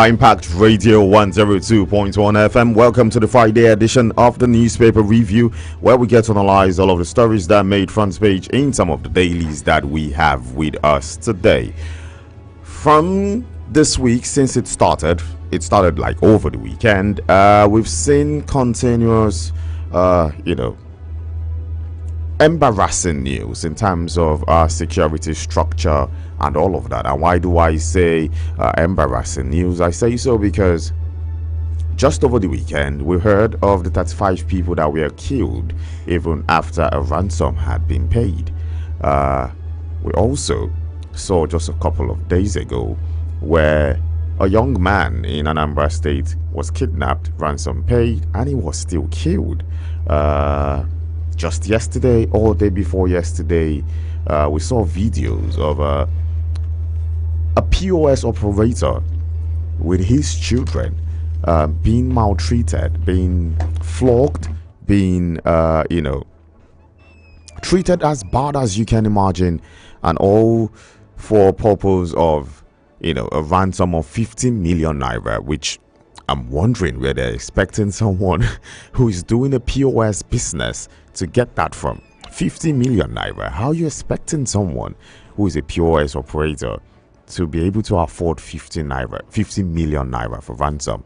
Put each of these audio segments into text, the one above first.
Impact Radio 102.1 FM. Welcome to the Friday edition of the newspaper review, where we get to analyze all of the stories that made front page in some of the dailies that we have with us today. From this week, since it started like over the weekend, we've seen continuous, embarrassing news in terms of our security structure and all of that. And why do I say embarrassing news? I say so because just over the weekend we heard of the 35 people that were killed even after a ransom had been paid. We also saw just a couple of days ago where a young man in Anambra State was kidnapped, ransom paid, and he was still killed. Just yesterday or the day before yesterday, we saw videos of a POS operator with his children being maltreated, being flogged, being treated as bad as you can imagine, and all for purpose of a ransom of 50 million naira, which I'm wondering where they're expecting someone who is doing a POS business to get that from. 50 million naira. How are you expecting someone who is a POS operator to be able to afford 50 million naira for ransom?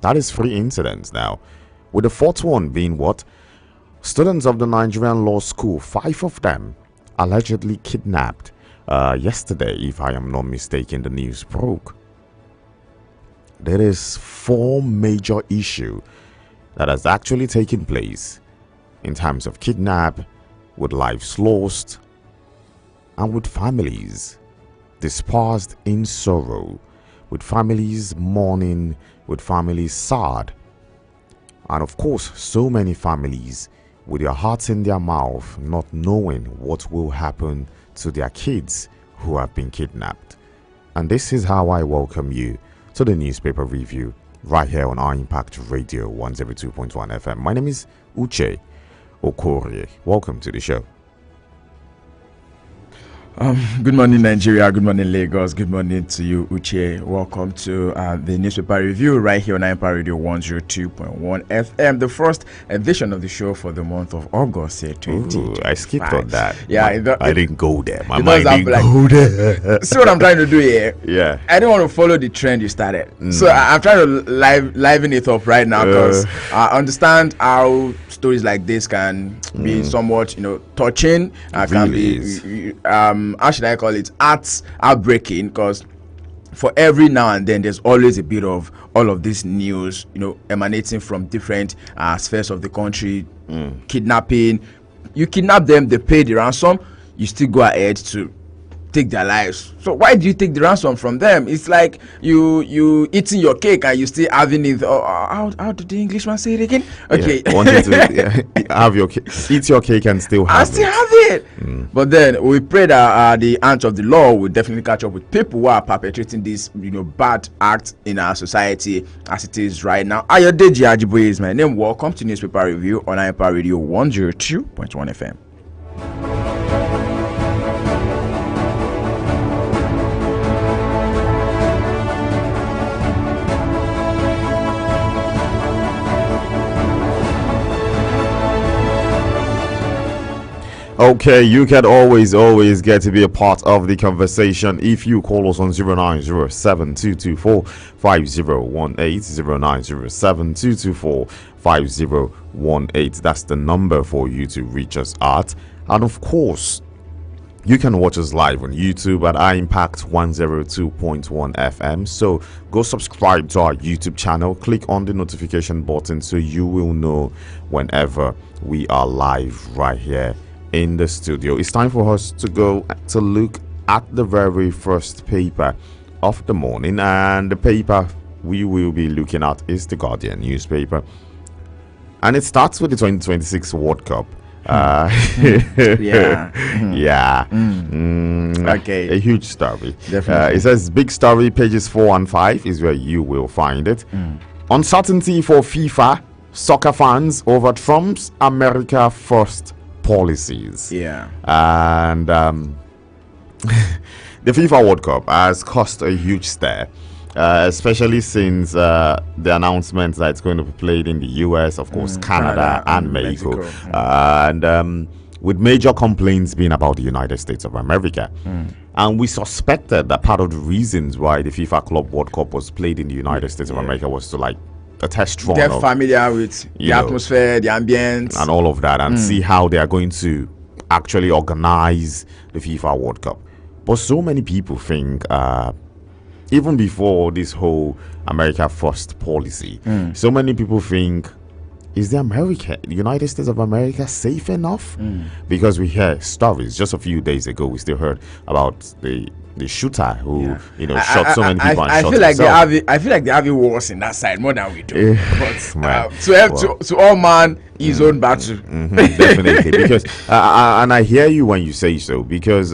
That is 3 incidents now, with the 4th one being what? Students of the Nigerian Law School, 5 of them allegedly kidnapped yesterday, if I am not mistaken. The news broke. There is 4 major issues that has actually taken place in terms of kidnap, with lives lost, and with families dispersed in sorrow, with families mourning, with families sad, and of course so many families with their hearts in their mouth, not knowing what will happen to their kids who have been kidnapped. And this is how I welcome you to the newspaper review right here on our Impact Radio 102.1 FM. My name is Uche Okorie. Welcome to the show. Good morning, Nigeria. Good morning, Lagos. Good morning to you, Uche. Welcome to the newspaper review right here on Impact Radio 102.1 FM. The first edition of the show for the month of August here, 2025. I skipped on that. Yeah, I didn't go there. My mind didn't go there. See what I'm trying to do here? Yeah. I didn't want to follow the trend you started. So I'm trying to liven it up right now, because I understand how stories like this can be somewhat, touching. Can be how should I call it, heartbreaking, because for every now and then there's always a bit of all of this news emanating from different spheres of the country. Kidnapping, you kidnap them, they pay the ransom, you still go ahead to take their lives. So why do you take the ransom from them? It's like you eating your cake and you still having it. How did the Englishman say it again? Okay, wanted to have your eat your cake and still have it. But then we pray that the hands of the law will definitely catch up with people who are perpetrating this bad act in our society as it is right now. Ayodeji Ajiboye is my name. Welcome to newspaper review on Impact Radio 102.1 FM. Okay, you can always get to be a part of the conversation if you call us on 0907-224-5018, 0907-224-5018. That's the number for you to reach us at. And of course, you can watch us live on YouTube at impact 102.1 FM. So go subscribe to our YouTube channel, click on the notification button so you will know whenever we are live right here in the studio. It's time for us to go to look at the very first paper of the morning, and the paper we will be looking at is the Guardian newspaper, and it starts with the 2026 World Cup. Okay, a huge story. Definitely. It says big story, pages 4 and 5 is where you will find it. Uncertainty for FIFA soccer fans over Trump's America First policies. And the FIFA World Cup has caused a huge stir especially since the announcement that it's going to be played in the US, of course, Canada and Mexico. And with major complaints being about the United States of America. And we suspected that part of the reasons why the FIFA Club World Cup was played in the United States of America was to like a test run. Get familiar with the atmosphere, the ambience, and all of that, and see how they are going to actually organize the FIFA World Cup. But so many people think, even before this whole America First policy, so many people think, is the United States of America safe enough? Because we hear stories. Just a few days ago, we still heard about the shooter who shot so many people and shot himself. I feel like they have it worse in that side more than we do. But to all man, his own battle. Definitely, because and I hear you when you say so, because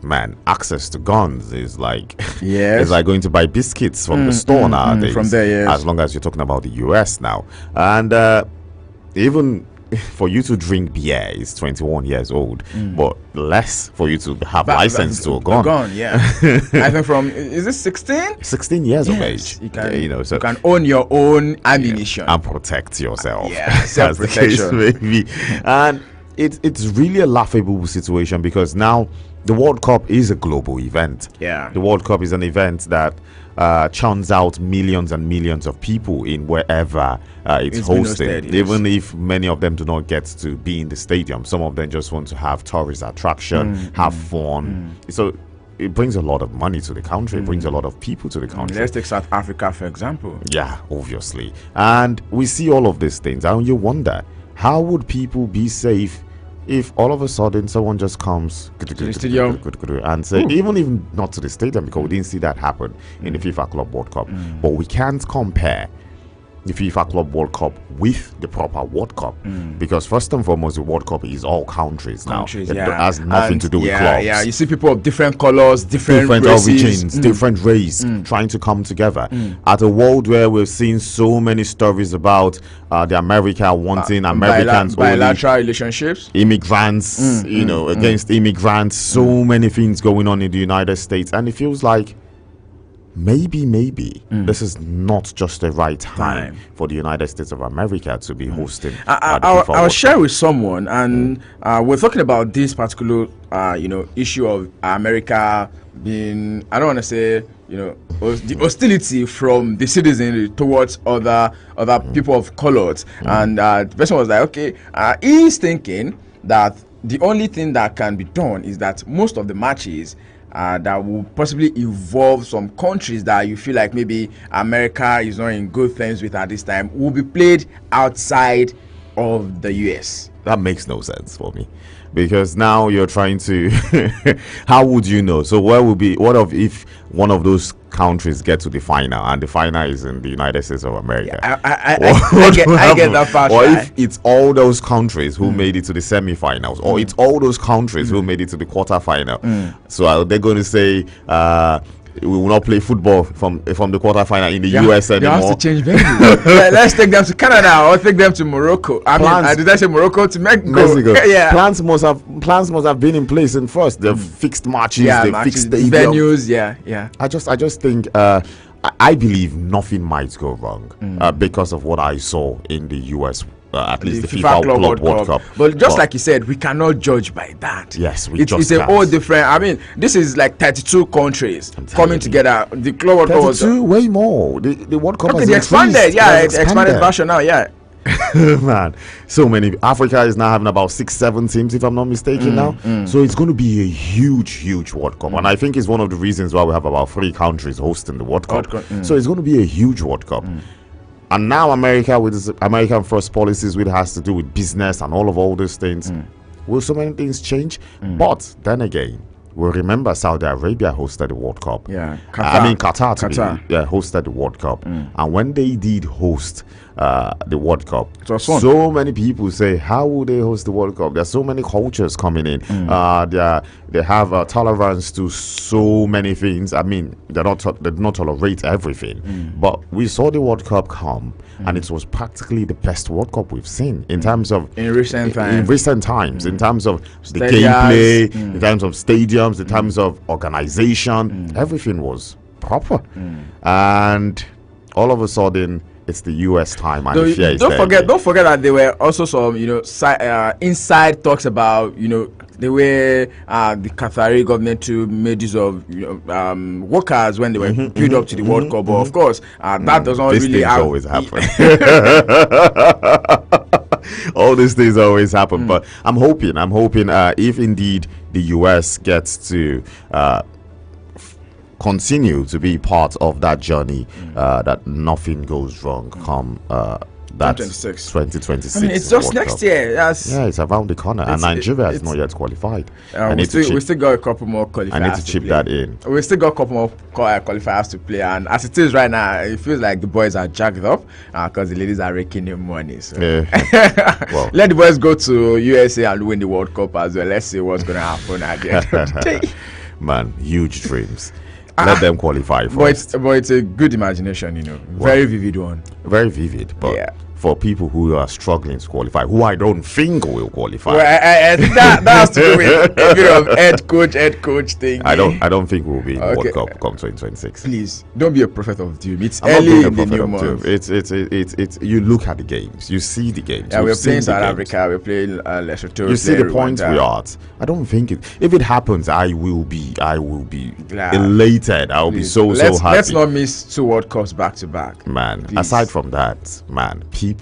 man, access to guns is like it's like going to buy biscuits from the store nowadays. From there, yes. As long as you're talking about the US now, and even for you to drink beer is 21 years old, but less for you to have license to a gun. I think from is it 16? 16 years of age. You can, so you can own your own ammunition and protect yourself. Self-protection, maybe. And it's really a laughable situation, because now the World Cup is a global event. The World Cup is an event that churns out millions and millions of people in wherever it's hosted. Even if many of them do not get to be in the stadium, some of them just want to have tourist attraction, have fun. So it brings a lot of money to the country. It brings a lot of people to the country. Let's take South Africa, for example. Yeah, obviously. And we see all of these things, and you wonder, how would people be safe if all of a sudden someone just comes to the stadium and say, even not to the stadium, because we didn't see that happen in the FIFA Club World Cup, but we can't compare the FIFA Club World Cup with the proper World Cup, because first and foremost, the World Cup is all countries now. It has nothing to do with clubs. You see people of different colors, different origins, different race trying to come together at a world where we've seen so many stories about the America wanting Americans bilateral relationships, immigrants, against immigrants, so many things going on in the United States, and it feels like maybe this is not just the right time for the United States of America to be hosting. I was sharing with someone, and we're talking about this particular issue of America being, I don't want to say the hostility from the citizen towards other people of colors, and the person was like, okay, he's thinking that the only thing that can be done is that most of the matches that will possibly involve some countries that you feel like maybe America is not in good terms with at this time will be played outside of the US. That makes no sense for me, because now you're trying to how would you know? So what if one of those countries get to the final, and the final is in the United States of America? I get that part. Or if it's all those countries who made it to the semifinals, or it's all those countries who made it to the quarterfinal. So are they going to say we will not play football from the quarterfinal in the US anymore? They have to change venue. Let's take them to Canada or take them to Morocco. Did I say Morocco to Mexico? Plans must have been in place in first. They've fixed matches, they've fixed the venues. I just think I believe nothing might go wrong because of what I saw in the US. At least the FIFA Club World Cup. But just like you said, we cannot judge by that. Yes, it's a whole different. This is like 32 countries coming together. The Club World Cup was way more. The World Cup has expanded. It's expanded version now. Man, so many. Africa is now having about 6-7 teams, if I'm not mistaken now. So it's going to be a huge World Cup, and I think it's one of the reasons why we have about 3 countries hosting the World Cup. So it's going to be a huge World Cup. And now America, with its American first policies, which has to do with business and all these things, will so many things change? But then again, we'll remember Saudi Arabia hosted the World Cup. Qatar hosted the World Cup. And when they did host the World Cup, so many people say, how will they host the World Cup? There's so many cultures coming in. They have tolerance to so many things. They do not tolerate everything. But we saw the World Cup come, and it was practically the best World Cup we've seen in terms of in recent times, in terms of the gameplay, in terms of stadiums, in terms of organization. Everything was proper. And all of a sudden, it's the US time, and the fear is there. Don't forget that there were also some, inside talks about, the way the Qatari government to made use of workers when they were built up to the World Cup. But of course, that does not really always happen. All these things always happen. But I'm hoping, if indeed the US gets to continue to be part of that journey, that nothing goes wrong come that 2026. I mean, it's just next year. Yeah, it's around the corner, and Nigeria is not yet qualified. We still got a couple more qualifiers. I need to chip that in. We still got a couple more qualifiers to play, and as it is right now, it feels like the boys are jacked up because the ladies are raking in money. So. Well, let the boys go to USA and win the World Cup as well. Let's see what's going to happen at the end of the day. Man, huge dreams. Let them qualify first. But it's a good imagination, very vivid one. Very vivid, but for people who are struggling to qualify, who I don't think will qualify. Well, I think that has to do with a bit of head coach thing. I don't think we'll be in World Cup come 2026. Please don't be a prophet of doom. It's early in the new month. It's you look at the games, you see the games. Yeah, we're playing South Africa, we're playing Lesotho. You see the points we are at. I don't think if it happens, I will be elated. I will be so happy. Let's not miss 2 World Cups back to back. Man, please. Aside from that, people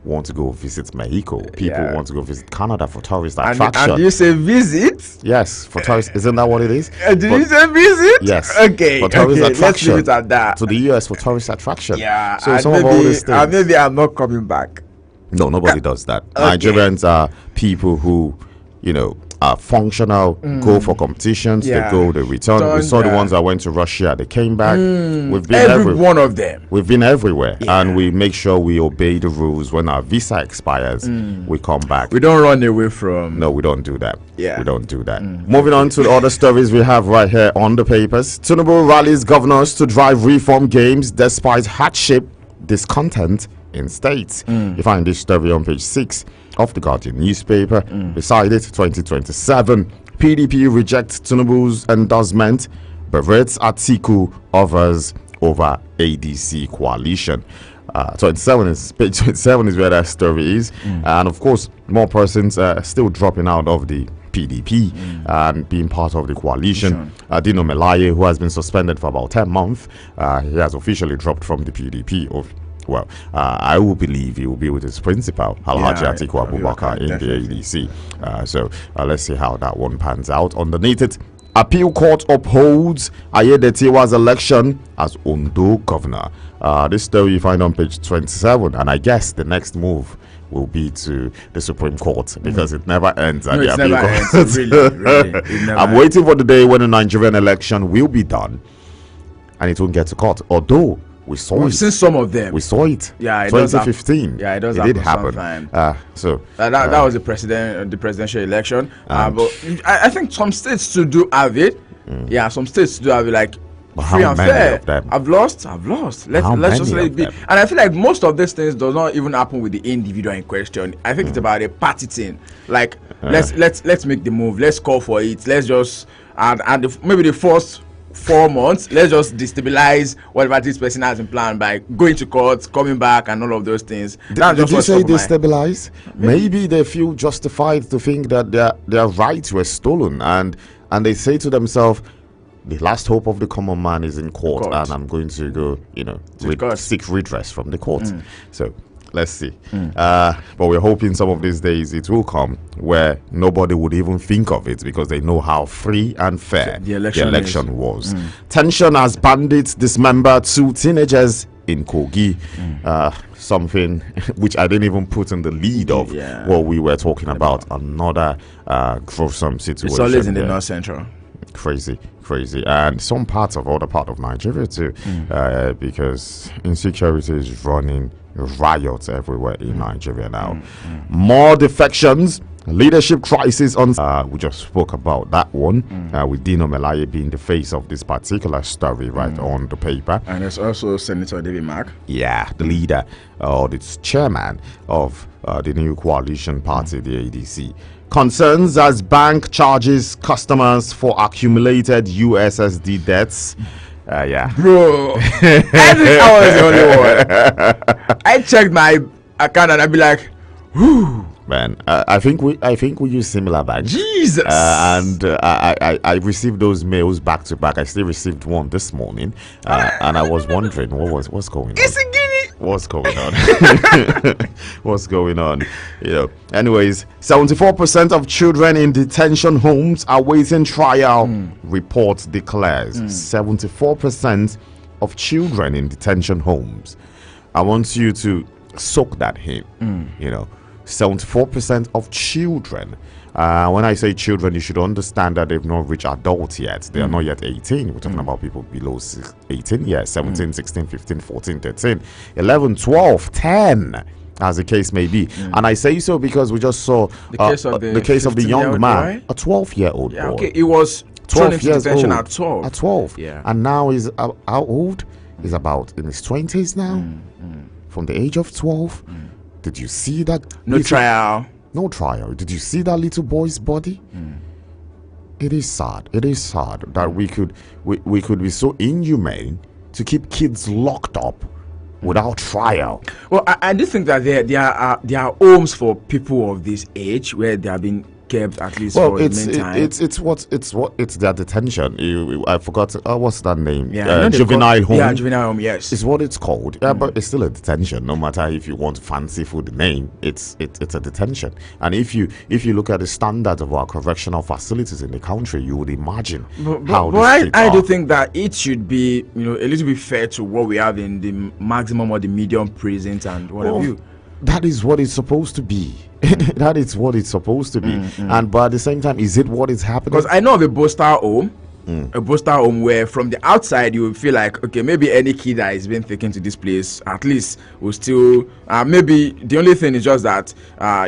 want to go visit Mexico. People want to go visit Canada for tourist attraction. And you say visit? Yes, for tourist. Isn't that what it is? Did you say visit? Yes. Okay. For tourist attraction. Let's leave it at that. To the US for tourist attraction. Yeah. So some of all these things. Maybe I'm not coming back. No, nobody does that. Okay. Nigerians are people who, are functional, go for competitions, they go, they return. We saw the ones that went to Russia, they came back. We've been every one of them. We've been everywhere, and we make sure we obey the rules. When our visa expires, we come back. We don't run away from. No, we don't do that. Yeah, we don't do that. Moving on to the other stories we have right here on the papers. Tinubu rallies governors to drive reform games despite hardship, discontent in states. You find this story on page 6 of the Guardian newspaper. Beside it, 2027, PDP rejects Tinubu's endorsement, berets Atiku others over ADC coalition. Page 27 is where that story is, and of course, more persons still dropping out of the PDP and being part of the coalition. Dino Melaye, who has been suspended for about 10 months, he has officially dropped from the PDP. Well, I will believe he will be with his principal, Alhaji Atiku Abubakar, in the ADC. So let's see how that one pans out. Underneath it, Appeal Court upholds Ayodeji's election as Ondo governor. This story you find on page 27, and I guess the next move will be to the Supreme Court because it never ends at the Appeal Court. Really, I'm waiting for the day when the Nigerian election will be done and it won't get to court. Although we've seen some of them. We saw it. Yeah, 2015. Yeah, it does. It did happen. That was the presidential election. But I think some states still do have it. Yeah, some states do have it. Like free and fair. I've lost. Let's just let it be. And I feel like most of these things does not even happen with the individual in question. I think it's about a party thing. Like let's make the move. Let's call for it. Let's just maybe the first 4 months, let's just destabilize whatever this person has in plan by going to court, coming back, and all of those things. Did you say destabilize? Maybe they feel justified to think that their rights were stolen, and they say to themselves, the last hope of the common man is in court. And I'm going to go, seek redress from the court. So let's see. But we're hoping some of these days it will come where nobody would even think of it because they know how free and fair the election was. Tension as bandits dismember 2 teenagers in Kogi. Something which I didn't even put in the lead of what we were talking about. Another gruesome situation. It's always in the North Central. Crazy, and some parts of other part of Nigeria too, because insecurity is running riots everywhere in Nigeria now. More defections, leadership crisis on. We just spoke about that one with Dino Melaye being the face of this particular story right on the paper. And there's also Senator David Mark. Yeah, the leader or the chairman of the new coalition party, the ADC. Concerns as bank charges customers for accumulated USSD debts. Yeah. Bro, I think I was the only one. I checked my account and I'd be like, whew. Man, I think we use similar banks. Jesus. And I received those mails back to back. I still received one this morning, and I was wondering what's going on. It's a guinea. What's going on? What's going on? Anyways, 74% of children in detention homes awaiting trial. Report declares 74% of children in detention homes. I want you to soak that in. 74% of children. When I say children, you should understand that they've not reached adults yet. They are not yet 18. We're talking about people below 18 years, 17, 16, 15, 14, 13, 11, 12, 10, as the case may be. And I say so because we just saw the case of the young man, a 12-year-old boy. Okay, it was 12 years old. at 12. At 12. Yeah. And now he's how old? He's about in his 20s now. From the age of 12. Did you see that? No trial. No trial. Did you see that little boy's body? It is sad. It is sad that we could be so inhumane to keep kids locked up without trial. Well, I do think that there are homes for people of this age where they have been kept at least for the meantime. It's their detention. I forgot what's that name? Yeah, juvenile home. Yeah, juvenile home. Yes, it's what it's called. Yeah, but it's still a detention. No matter if you want fanciful the name, it's a detention. And if you look at the standards of our correctional facilities in the country, you would imagine how. But I do think that it should be a little bit fair to what we have in the maximum or the medium prisons and what have you. That is what it's supposed to be. That is what it's supposed to be. But at the same time, is it what is happening? Because I know of a Borstar home, where from the outside you will feel like, okay, maybe any kid that has been taken to this place at least will still maybe the only thing is just that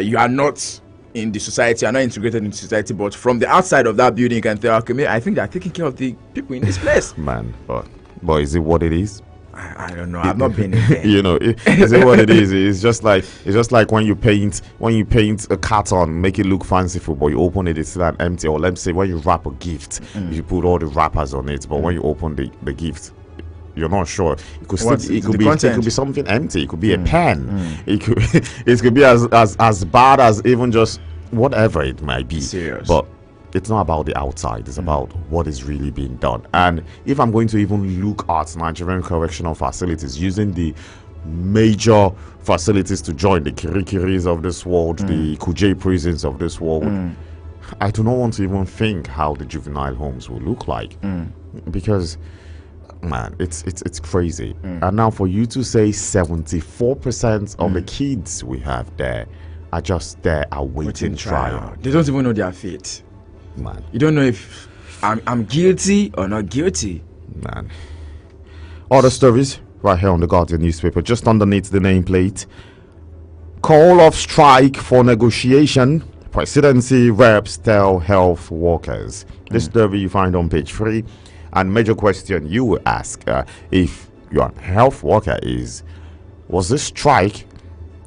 you are not in the society, are not integrated into society, but from the outside of that building you can tell, okay, I think they're taking care of the people in this place. Man, but is it what it is? I don't know. I've not been in there. Is it what it is? It's just like when you paint a carton, make it look fanciful, but you open it, it's still empty. Or let's say when you wrap a gift, you put all the wrappers on it, but when you open the gift, you're not sure. It could be something empty. It could be a pen. It could be as bad as even just whatever it might be. Serious. But it's not about the outside, it's about what is really being done. And if I'm going to even look at Nigerian correctional facilities using the major facilities to join the Kirikiris of this world, the Kuje prisons of this world, I do not want to even think how the juvenile homes will look like. Because man, it's crazy. And now for you to say 74% of the kids we have there are just there awaiting trial. They don't even know their fate. Man, you don't know if I'm guilty or not guilty. Man, other stories right here on the Guardian newspaper, just underneath the nameplate. Call of strike for negotiation. Presidency reps tell health workers. This story you find on page 3. And major question you will ask if you're a health worker was this strike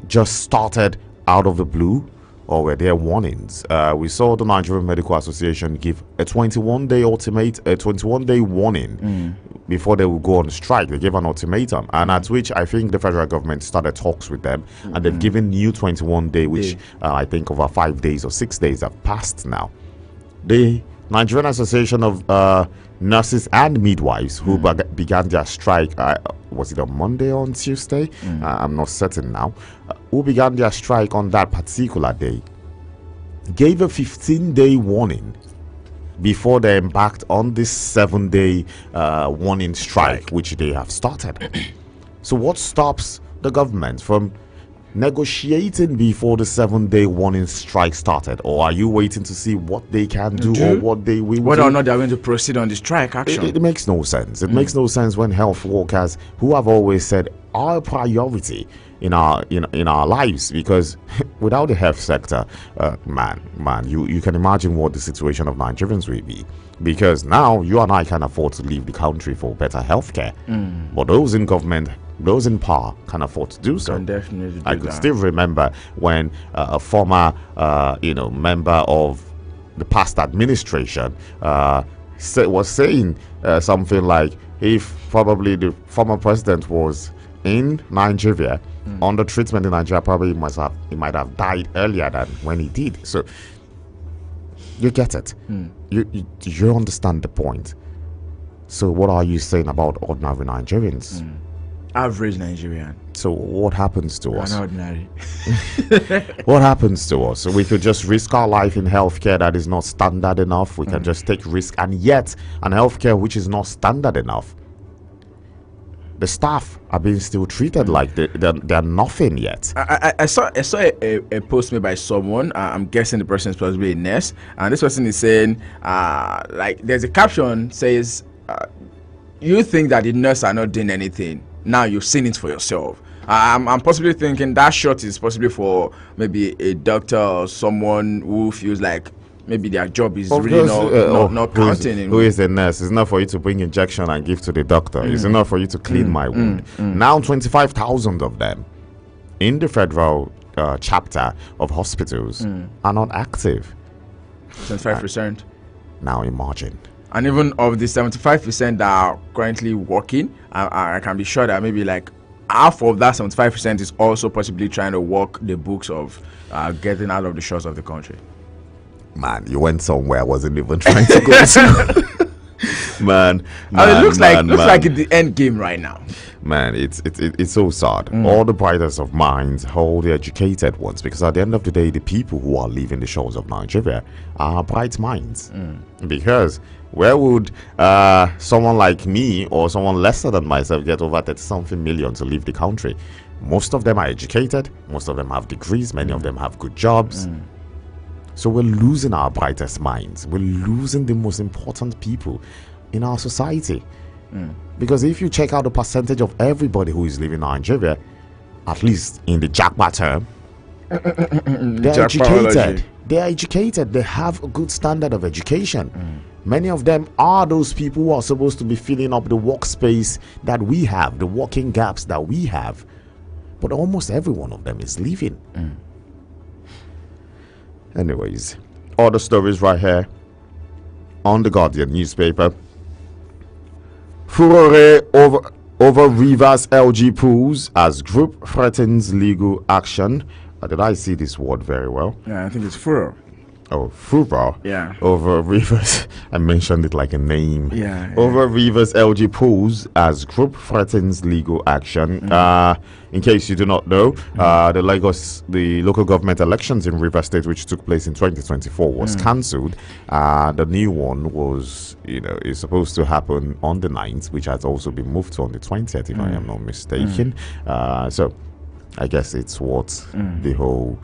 just started out of the blue? Or were there warnings? We saw the Nigerian Medical Association give a 21-day ultimatum, a 21-day warning before they would go on strike. They gave an ultimatum, and at which I think the federal government started talks with them, and they've given new 21-day, which I think over 5 days or 6 days have passed now. The Nigerian Association of Nurses and Midwives, who began their strike, was it on Monday or on Tuesday? I'm not certain now. Who began their strike on that particular day, gave a 15-day warning before they embarked on this 7-day warning strike, which they have started. So what stops the government from negotiating before the 7-day warning strike started? Or are you waiting to see what they can do or what they will do? Whether or not they're going to proceed on the strike action. It makes no sense. It makes no sense when health workers, who have always said our priority in our lives, because without the health sector, you can imagine what the situation of Nigerians will be. Because now you and I can afford to leave the country for better healthcare, but those in government, those in power, can afford to do so. Can definitely do I could still remember when a former member of the past administration was saying something like, if probably the former president was in Nigeria under treatment in Nigeria, probably he might have died earlier than when he did. So you get it. You understand the point. So what are you saying about ordinary Nigerians? Average Nigerian. So what happens to us? Ordinary. What happens to us? So we could just risk our life in healthcare that is not standard enough. We can just take risk, and yet an healthcare which is not standard enough, the staff are being still treated like they're nothing yet. I saw a post made by someone. I'm guessing the person is possibly a nurse, and this person is saying, like, there's a caption says, "You think that the nurse are not doing anything? Now you've seen it for yourself." I'm possibly thinking that shot is possibly for maybe a doctor or someone who feels like maybe their job is really not counting. Who is a nurse? It's not for you to bring injection and give to the doctor. It's not for you to clean my wound. Now 25,000 of them in the federal chapter of hospitals are not active. 25%. Now imagine. And even of the 75% that are currently working, I can be sure that maybe like half of that 75% is also possibly trying to work the books of getting out of the shores of the country. Man, you went somewhere I wasn't even trying to go to. man, it looks like it's the end game right now. Man, it's so sad. All the brightest of minds, all the educated ones, because at the end of the day, the people who are leaving the shores of Nigeria are bright minds. Because where would someone like me or someone lesser than myself get over 30-something million to leave the country? Most of them are educated. Most of them have degrees. Many of them have good jobs. So we're losing our brightest minds. We're losing the most important people in our society. Because if you check out the percentage of everybody who is leaving Nigeria, at least in the Jackpot term, they're educated. They're educated. They have a good standard of education. Many of them are those people who are supposed to be filling up the workspace that we have, the working gaps that we have. But almost every one of them is leaving. Anyways, all the stories right here on the Guardian newspaper. Furore over Rivers LG pools as group threatens legal action. Did I see this word very well? Yeah, I think it's furor. Oh, furor. Yeah. Over Rivers. I mentioned it like a name. Yeah. Over Rivers LG pools as group threatens legal action. In case you do not know, the local government elections in Rivers State, which took place in 2024, was cancelled. The new one was, is supposed to happen on the 9th, which has also been moved to on the 20th, if I am not mistaken. So I guess it's what the whole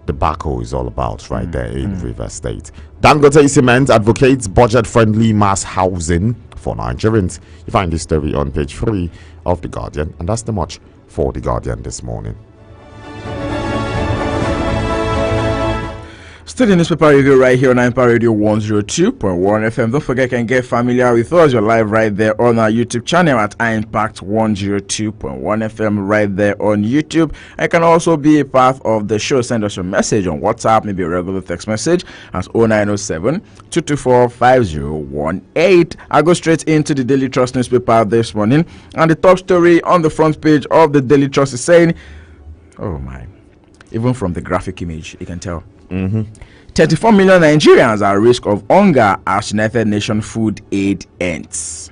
debacle is all about right there in Rivers State. Dangote Cement advocates budget-friendly mass housing for Nigerians. You find this story on page 3 of The Guardian, and that's the much for The Guardian this morning. Still in newspaper review right here on Empire Radio 102.1 FM. Don't forget, you can get familiar with us. You're live right there on our YouTube channel at Impact 102.1 FM right there on YouTube. I can also be a part of the show. Send us your message on WhatsApp, maybe a regular text message at 0907 224 5018. I go straight into the Daily Trust newspaper this morning, and the top story on the front page of the Daily Trust is saying, oh my, even from the graphic image, you can tell. 34 million Nigerians are at risk of hunger as United Nations food aid ends.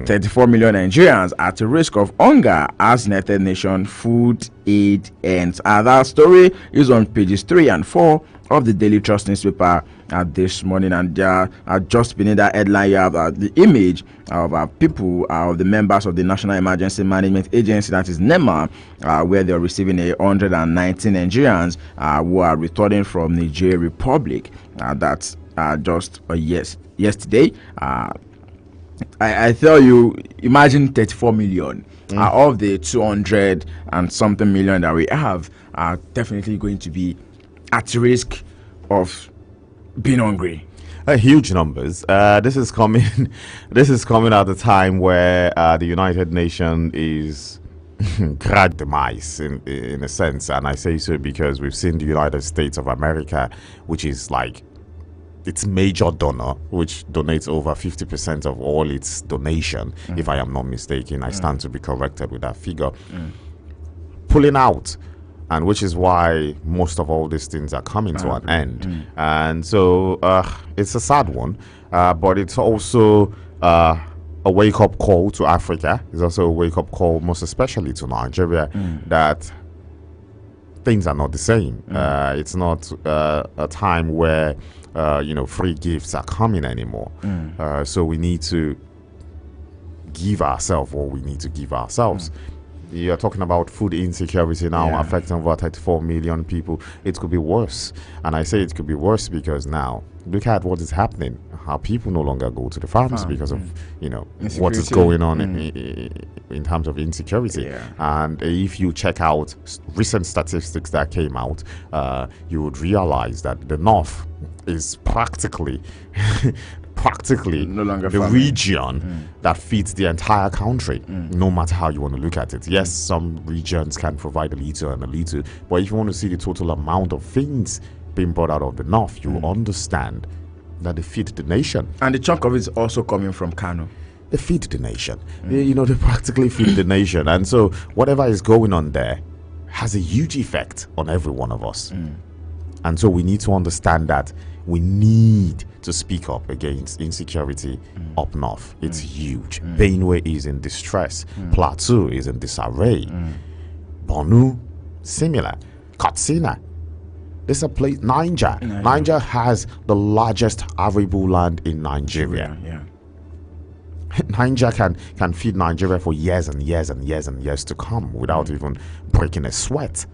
34 million Nigerians are at risk of hunger as United Nations food aid ends. That story is on pages 3 and 4 of the Daily Trust newspaper this morning, and just beneath that headline you have the image of people, of the members of the National Emergency Management Agency, that is NEMA, where they are receiving 119 Nigerians who are returning from Niger Republic. That's just yesterday. I tell you, imagine 34 million of the 200 and something million that we have are definitely going to be at risk of being hungry. Huge numbers. This is coming. This is coming at a time where the United Nations is grad demise in a sense, and I say so because we've seen the United States of America, which is like its major donor, which donates over 50% of all its donation, if I am not mistaken. I stand to be corrected with that figure. Pulling out, and which is why most of all these things are coming to an end. And so it's a sad one, but it's also a wake-up call to Africa. It's also a wake-up call, most especially to Nigeria, that things are not the same. It's not a time where free gifts are coming anymore. So we need to give ourselves what we need to give ourselves. You're talking about food insecurity now affecting over 34 million people. It could be worse. And I say it could be worse because now, look at what is happening. How people no longer go to the farms because of, what is going on in terms of insecurity. And if you check out recent statistics that came out, you would realize that the North is practically no longer the farming. region that feeds the entire country, no matter how you want to look at it. Yes, some regions can provide a little and a little, but if you want to see the total amount of things being brought out of the North, you will understand that they feed the nation. And the chunk of it is also coming from Kano. They feed the nation. They practically feed the nation. And so whatever is going on there has a huge effect on every one of us. And so we need to understand that we need to speak up against insecurity up north. It's huge. Benue is in distress. Plateau is in disarray. Borno, similar. Katsina. This is a place, Niger. Niger has the largest arable land in Nigeria. Niger can feed Nigeria for years and years and years and years to come without even breaking a sweat.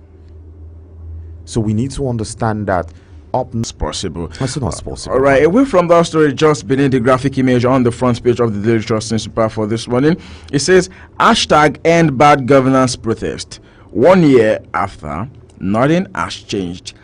So we need to understand that it's possible. As soon as possible. All right, away from that story, just beneath the graphic image on the front page of the Daily Trust newspaper for this morning, it says #End Bad Governance Protest. 1 year after, nothing has changed.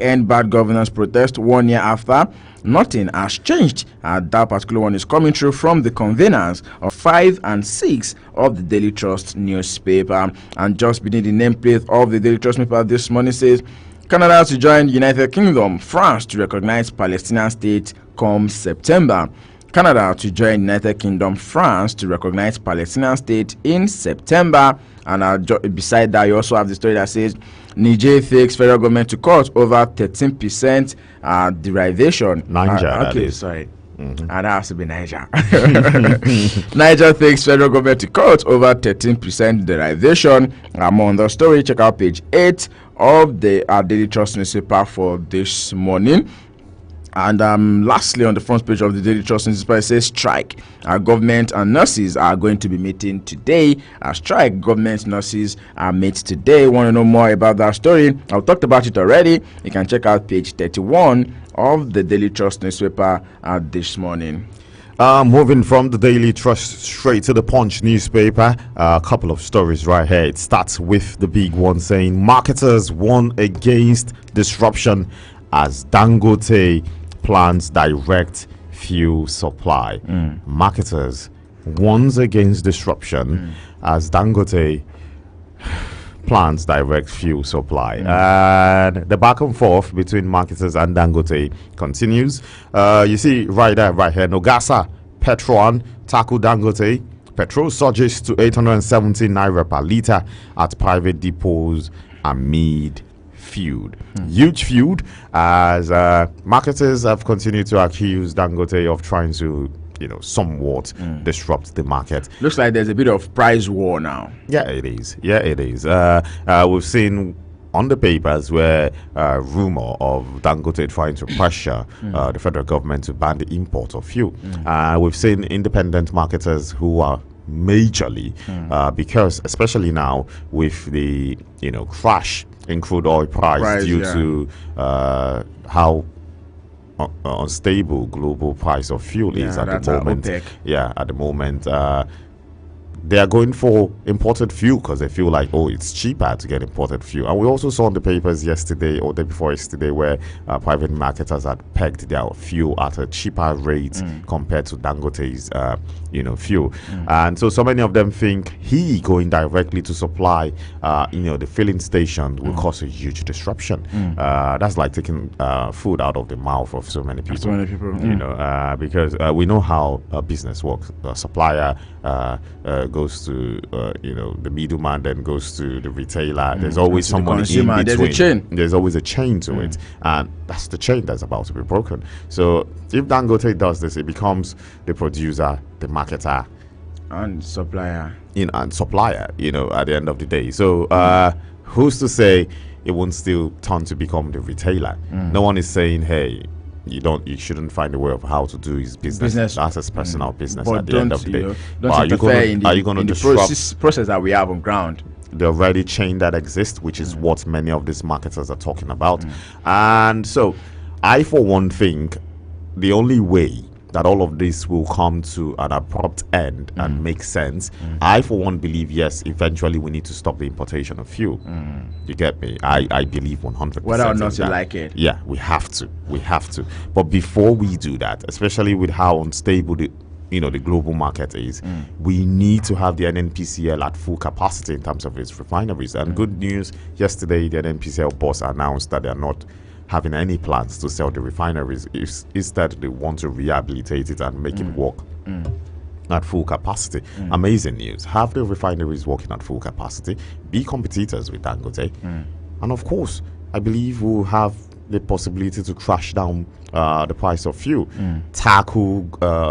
#End Bad Governance Protest. 1 year after, nothing has changed. That particular one is coming through from the conveners of 5 and 6 of the Daily Trust newspaper. And just beneath the nameplate of the Daily Trust newspaper this morning says, Canada to join United Kingdom, France to recognize Palestinian state come September. Canada to join United Kingdom, France to recognize Palestinian state in September. And beside that, you also have the story that says Niger takes federal government to court over 13% derivation. Niger. Okay, sorry. And that has to be Niger. Niger takes federal government to court over 13% derivation. I'm on the story. Check out page 8 of the Daily Trust newspaper for this morning. And lastly, on the front page of the Daily Trust newspaper, it says strike. Our government and nurses are going to be meeting today. Our strike, government nurses are met today. Want to know more about that story? I've talked about it already. You can check out page 31 of the Daily Trust newspaper this morning. Moving from the Daily Trust straight to the Punch newspaper, a couple of stories right here. It starts with the big one saying marketers warn against disruption as Dangote plans direct fuel supply. Marketers warns against disruption as Dangote plans direct fuel supply. And the back and forth between marketers and Dangote continues. You see right here, Nogasa, Petron, Taku Dangote. Petrol surges to 870 naira per litre at private depots amid feud. Huge feud as marketers have continued to accuse Dangote of trying to somewhat disrupt the market. Looks like there's a bit of price war now. Yeah, it is. We've seen on the papers where rumor of Dangote trying to pressure the federal government to ban the import of fuel. We've seen independent marketers who are majorly because especially now with the crash in crude oil price due to how unstable global price of fuel is at the moment. At the moment, they are going for imported fuel because they feel like, oh, it's cheaper to get imported fuel. And we also saw in the papers yesterday or the day before yesterday where private marketers had pegged their fuel at a cheaper rate compared to Dangote's, fuel. And so many of them think he going directly to supply, the filling station will cause a huge disruption. That's like taking food out of the mouth of so many people. Because we know how business works. The supplier goes to the middleman, then goes to the retailer. There's always someone in between. There's a chain. There's always a chain to it, and that's the chain that's about to be broken. So if Dangote does this, it becomes the producer, the marketer, and supplier. And supplier. At the end of the day. So who's to say it won't still turn to become the retailer? No one is saying, hey, you shouldn't find a way of how to do his business. That's his personal business. But at the end of the day, don't interfere in the process that we have on ground. The already chain that exists, which is what many of these marketers are talking about. And so I for one think the only way that all of this will come to an abrupt end and make sense, I for one believe, yes, eventually we need to stop the importation of fuel. You get me? I believe 100%. Whether or not you like it. Yeah, we have to. But before we do that, especially with how unstable the global market is, we need to have the NNPCL at full capacity in terms of its refineries. And good news, yesterday the NNPCL boss announced that they are not having any plans to sell the refineries. Instead, they want to rehabilitate it and make it work at full capacity. Amazing news. Have the refineries working at full capacity, be competitors with Dangote, and of course, I believe we'll have the possibility to crash down the price of fuel, tackle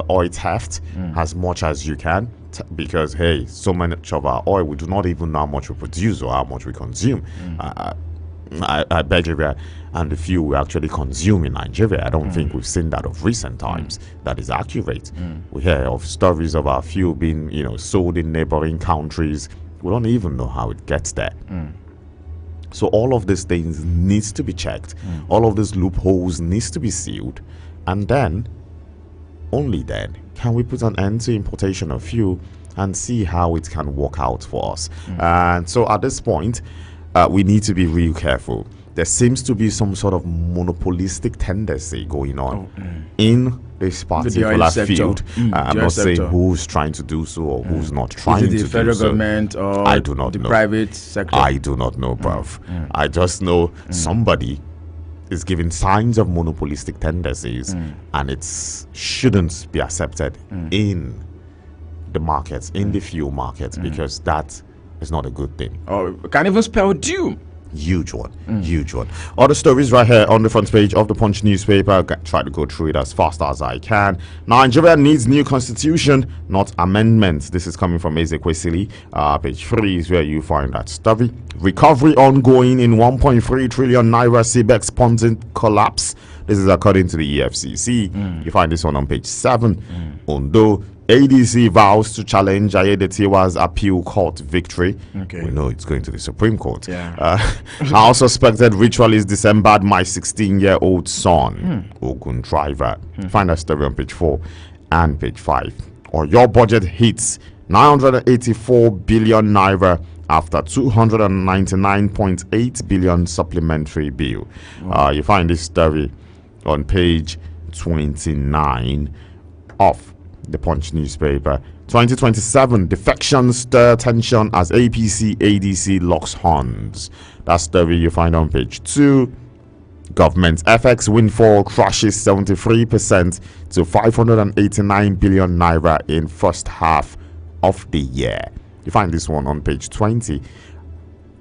oil theft as much as you can, because hey, so much of our oil, we do not even know how much we produce or how much we consume. I beg you, and the fuel we actually consume in Nigeria, I don't think we've seen that of recent times. That is accurate. We hear of stories of our fuel being, sold in neighboring countries. We don't even know how it gets there. So all of these things needs to be checked. All of these loopholes needs to be sealed, and then, only then, can we put an end to importation of fuel and see how it can work out for us. And so at this point, we need to be real careful. There seems to be some sort of monopolistic tendency going on in this particular field. I'm not saying who's trying to do so or who's not trying to do so. Is it the federal government or I do not know. Private sector? I do not know, bruv. I just know somebody is giving signs of monopolistic tendencies, and it shouldn't be accepted in the markets, in the fuel markets, because that is not a good thing. Oh, can even spell doom. Huge one. Other stories right here on the front page of the Punch newspaper. I'll try to go through it as fast as I can. Nigeria needs new constitution, not amendments. This is coming from Eze Kwesili. Page 3 is where you find that story. Recovery ongoing in 1.3 trillion naira CBEX Ponzi collapse. This is according to the EFCC. You find this one on page 7. Ondo ADC vows to challenge Ayodeji's appeal court victory. We know it's going to the Supreme Court. Our suspected ritualist dissembered my 16-year-old son, Ogun driver. Find that story on page 4 and page 5. Or your budget hits 984 billion naira after 299.8 billion supplementary bill. You find this story on page 29 of the Punch newspaper. 2027 defections stir tension as APC ADC locks horns. That story you find on page 2. Government FX windfall crashes 73% to 589 billion naira in first half of the year. You find this one on page 20.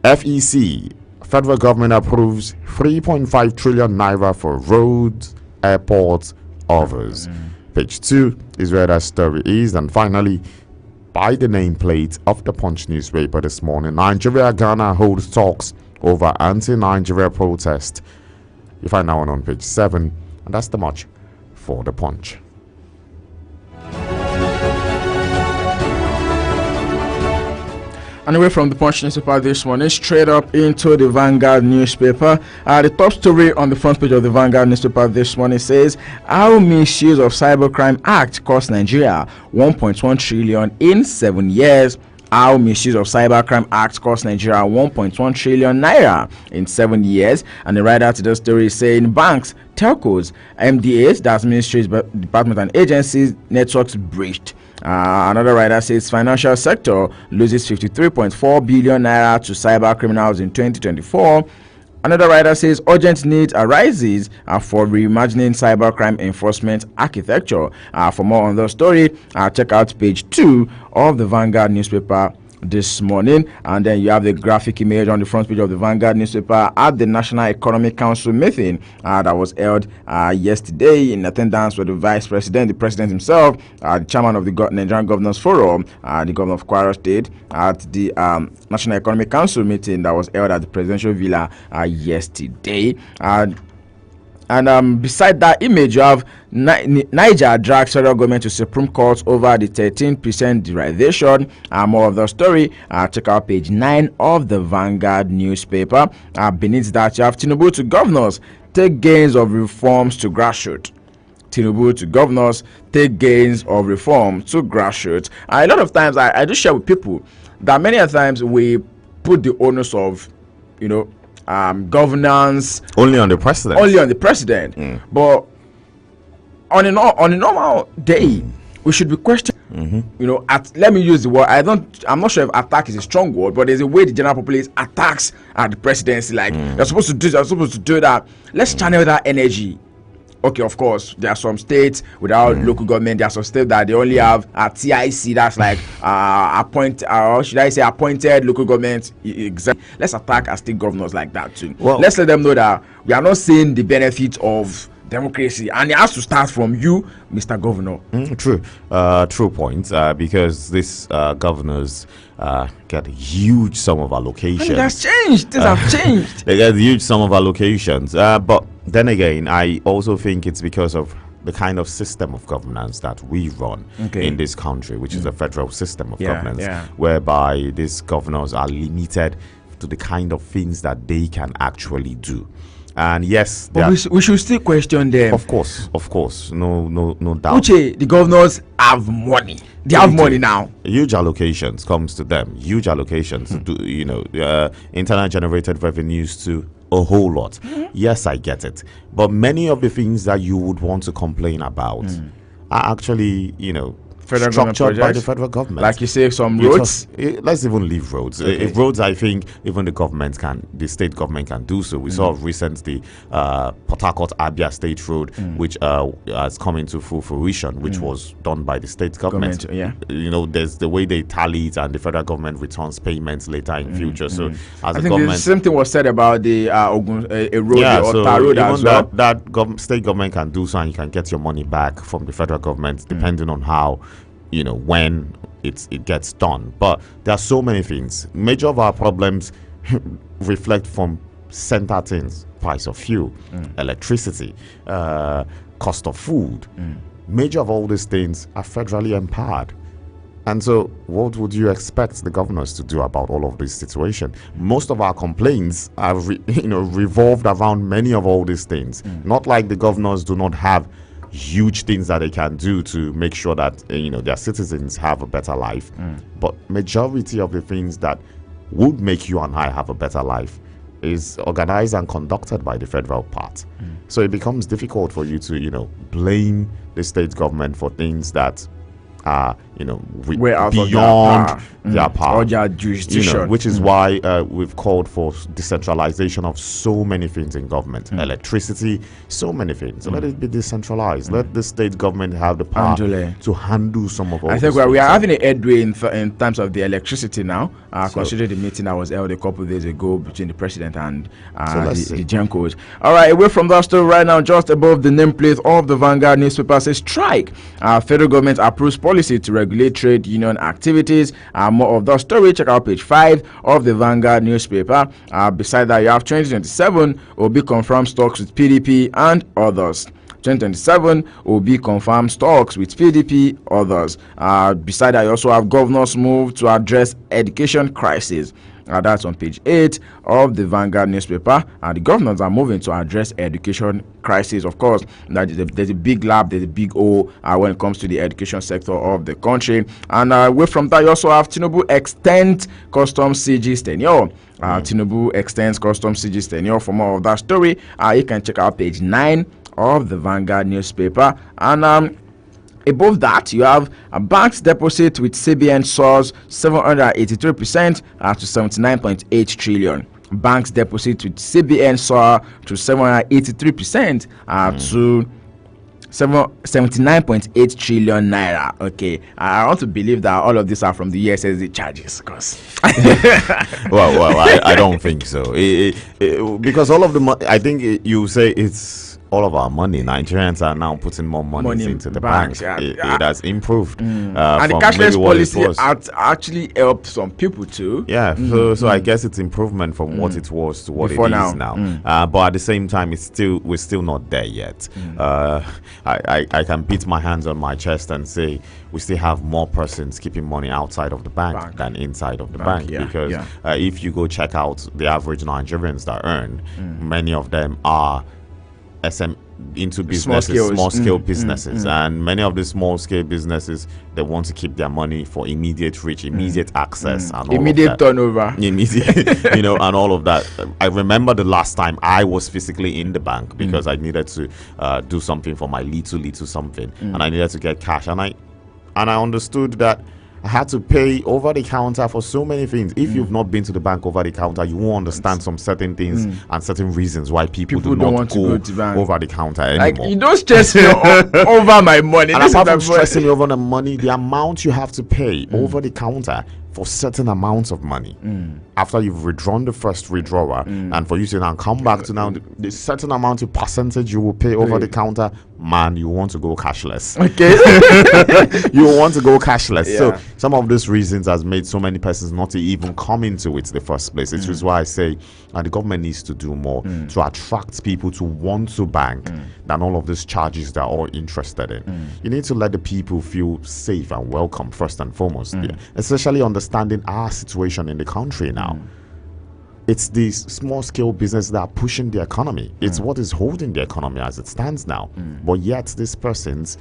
FEC, federal government approves 3.5 trillion naira for roads, airports, others. Page 2 is where that story is. And finally, by the nameplate of the Punch newspaper this morning, Nigeria-Ghana holds talks over anti-Nigeria protest. You find that one on page 7. And that's the much for the Punch. And away from the Punch newspaper this morning, straight up into the Vanguard newspaper. The top story on the front page of the Vanguard newspaper this morning says, how misuse of Cybercrime Act cost Nigeria 1.1 trillion in 7 years. How misuse of Cybercrime Act cost Nigeria 1.1 trillion naira in 7 years. And the writer to the story is saying banks, telcos, MDAs, that's ministries, departments and agencies, networks breached. Another writer says financial sector loses 53.4 billion naira to cyber criminals in 2024. Another writer says urgent need arises for reimagining cybercrime enforcement architecture. For more on the story, check out page 2 of the Vanguard newspaper this morning. And then you have the graphic image on the front page of the Vanguard newspaper at the National Economic Council meeting that was held yesterday. In attendance with the vice president, the president himself, the chairman of the Nigerian Governors Forum, the governor of Kwara State, at the National Economic Council meeting that was held at the presidential villa yesterday. And beside that image, you have Niger drags federal government to Supreme Court over the 13% derivation. More of the story, check out page 9 of the Vanguard newspaper. Beneath that, you have Tinubu to governors, take gains of reforms to grassroots. Tinubu to governors, take gains of reform to grassroots. A lot of times, I do share with people that many a times we put the onus of, governance only on the president. But on a normal day, we should be questioning. Let me use the word. I'm not sure if attack is a strong word, but there's a way the general populace attacks at the presidency. Like they're supposed to do, they're supposed to do that. Let's channel that energy. Okay, of course, there are some states without local government. There are some states that they only have a TIC, that's like appointed local government. Exactly. Let's attack our state governors like that too. Well, let's let them know that we are not seeing the benefit of democracy, and it has to start from you, Mr. Governor. True point. Because these governors get a huge sum of allocations. It has changed. Things have changed. They get a huge sum of allocations. But then again, I also think it's because of the kind of system of governance that we run in this country, which is a federal system of governance, whereby these governors are limited to the kind of things that they can actually do. And yes, but we should still question them. Of course, no doubt. Uche, the governors have money. They have money now. Huge allocations comes to them. Huge allocations to internal generated revenues to a whole lot. Yes, I get it. But many of the things that you would want to complain about are actually, structured by the federal government. Like you say, some roads. Let's even leave roads. If roads, I think even the state government can do so. We saw recently Port Harcourt Abia State Road, which has come into full fruition, which was done by the state government. There's the way they tally it, and the federal government returns payments later in future. So as a government, the same thing was said about the road, road as well. That state government can do so, and you can get your money back from the federal government, depending on how. When it gets done. But there are so many things. Major of our problems reflect from center things: price of fuel, electricity, cost of food. Major of all these things are federally empowered. And so what would you expect the governors to do about all of this situation? Most of our complaints are revolved around many of all these things. Not like the governors do not have huge things that they can do to make sure that their citizens have a better life, but majority of the things that would make you and I have a better life is organized and conducted by the federal part. So it becomes difficult for you to blame the state government for things that are beyond their power or their jurisdiction, which is why we've called for decentralization of so many things in government, electricity, so many things. Let it be decentralized. Let the state government have the power to handle some of all. I think we are having a headway in terms of the electricity now, considering the meeting that was held a couple of days ago between the president and the Gencos. All right, away from that story right now, just above the nameplate of the Vanguard newspaper says strike. Federal government approves policy to regulate trade union activities. More of the story, check out page 5 of the Vanguard newspaper. Beside that, you have 2027 Obi confirms talks with PDP and others. 2027, Obi confirmed talks with PDP, others. Beside that, you also have governors move to address education crisis. That's on page 8 of the Vanguard newspaper. The governors are moving to address education crisis. Of course, there's a big lab, there's a big O when it comes to the education sector of the country. And away from that, you also have Tinubu extend customs CG's tenure. Tinubu extends customs CG's tenure. For more of that story, you can check out page 9 of the Vanguard newspaper. And above that, you have a bank's deposit with CBN soars 783% to 79.8 trillion. Bank's deposit with CBN soar to 783% to 79.8 trillion naira. Okay, I want to believe that all of these are from the USSD charges, cause well, I don't think so. Because all of the money, I think you say it's all of our money. Nigerians are now putting more money into the bank. It has improved. And the cashless policy actually helped some people too. Yeah, so I guess it's improvement from what it was to what before it is now. But at the same time, we're still not there yet. I can beat my hands on my chest and say we still have more persons keeping money outside of the bank than inside of the bank. Because if you go check out the average Nigerians that earn, many of them are into businesses, small scale businesses, and many of the small scale businesses, they want to keep their money for immediate reach, immediate access, and immediate turnover, immediate, and all of that. I remember the last time I was physically in the bank because I needed to do something for my little something, and I needed to get cash, and I understood that I had to pay over the counter for so many things. If you've not been to the bank over the counter, you won't understand some certain things and certain reasons why people do not want to go to bank over the counter anymore. Like, you don't stress me over my money. And apart from stressing me over the money, the amount you have to pay over the counter for certain amounts of money after you've withdrawn the first withdrawal, and for you to now come back to now the certain amount of percentage you will pay over the counter, man, you want to go cashless. Okay. You want to go cashless. So some of these reasons has made so many persons not to even come into it in the first place. Which is why I say the government needs to do more to attract people to want to bank than all of these charges they're all interested in. You need to let the people feel safe and welcome first and foremost, especially understanding our situation in the country now. It's these small scale businesses that are pushing the economy. It's what is holding the economy as it stands now. But yet these persons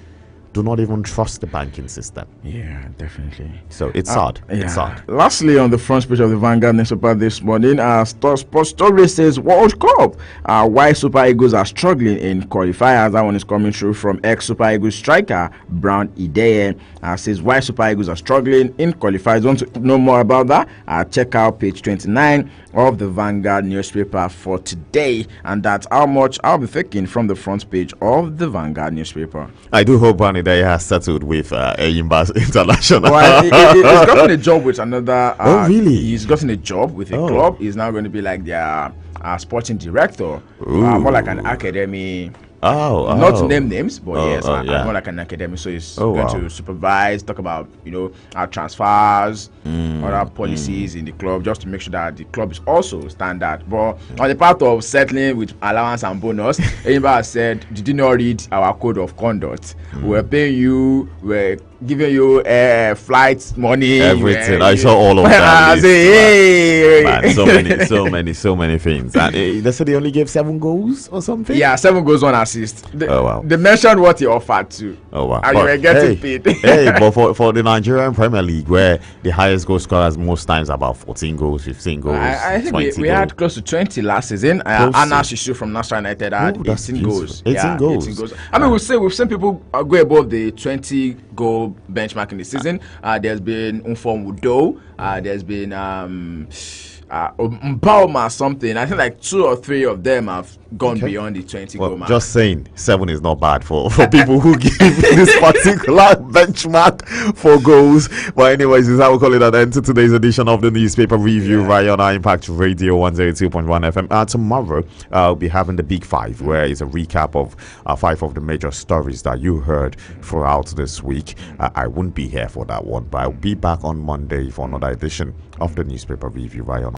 do not even trust the banking system. Yeah, definitely. So it's sad. It's sad. Lastly, on the front page of the Vanguard newspaper this morning, sports story says World Cup. Why Super Eagles are struggling in qualifiers. That one is coming through from ex-Super Eagles striker Brown Ideye. Says why Super Eagles are struggling in qualifiers. Want to know more about that? Check out page 29 of the Vanguard newspaper for today. And that's how much I'll be taking from the front page of the Vanguard newspaper. I do hope Brown Ideye has settled with Enyimba International. Well, he's gotten a job with another. Oh, really? He's gotten a job with a club. He's now going to be like their sporting director. More like an academy. Not to name names, but more like an academy. So he's going to supervise, talk about our transfers, other policies in the club, just to make sure that the club is also standard. But on the part of settling with allowance and bonus, Enyimba has said, "Did you not read our code of conduct? We're paying you, we're giving you flights, money, everything." I saw all of that. I say, man, so many things. And they said they only gave 7 goals or something. Yeah, 7 goals, 1 assist. They mentioned what he offered to. Oh wow! And you were getting paid. But for the Nigerian Premier League, where the highest goal scorers most times about 14 goals, 15 goals, I think we had close to 20 last season. Anna Shishu from National United had 18 goals. 18 goals. I mean, we've seen people go above the 20 goal benchmark in the season. There's been Unform Udo. There's been Mpauma something. I think like 2 or 3 of them have gone beyond the 20 goal mark. Just saying, 7 is not bad for people who give this particular benchmark for goals. But anyways, is how we call it at the end to today's edition of the newspaper review right on our Impact Radio 102.1 FM. Tomorrow I'll be having the Big 5, where it's a recap of 5 of the major stories that you heard throughout this week. I won't be here for that one, but I'll be back on Monday for another edition of the newspaper review right on